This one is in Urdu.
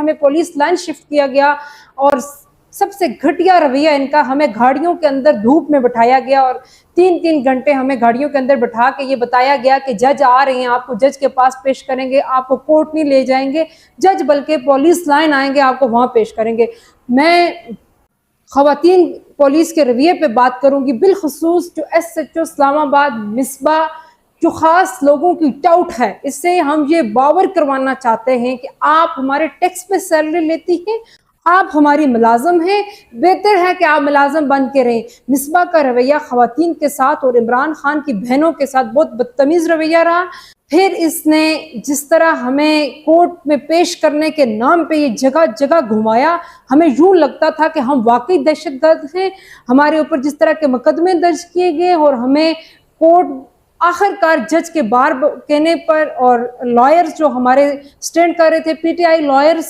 ہمیں پولیس لائن شفٹ کیا گیا، اور سب سے گھٹیا رویہ ان کا، ہمیں گاڑیوں کے اندر دھوپ میں بٹھایا گیا اور 3 گھنٹے ہمیں گاڑیوں کے اندر بٹھا کے یہ بتایا گیا کہ جج آ رہے ہیں، آپ کو جج کے پاس پیش کریں گے، آپ کو کورٹ نہیں لے جائیں گے جج، بلکہ پولیس لائن آئیں گے، آپ کو وہاں پیش کریں گے۔ میں خواتین پولیس کے رویے پہ بات کروں گی، بالخصوص جو ایس ایچ او اسلام آباد مصباح، جو خاص لوگوں کی ٹاؤٹ ہے، اس سے ہم یہ باور کروانا چاہتے ہیں کہ آپ ہمارے ٹیکس پہ سیلری لیتی ہیں، آپ ہماری ملازم ہیں، بہتر ہے کہ آپ ملازم بن کے رہیں۔ مصباح کا رویہ خواتین کے ساتھ اور عمران خان کی بہنوں کے ساتھ بہت بدتمیز رویہ رہا۔ پھر اس نے جس طرح ہمیں کورٹ میں پیش کرنے کے نام پہ یہ جگہ جگہ گھمایا، ہمیں یوں لگتا تھا کہ ہم واقعی دہشت گرد ہیں۔ ہمارے اوپر جس طرح کے مقدمے درج کیے گئے اور ہمیں کورٹ آخر کار جج کے بار کہنے پر، اور لائرز جو ہمارے سٹینڈ کر رہے تھے، پی ٹی آئی لائرز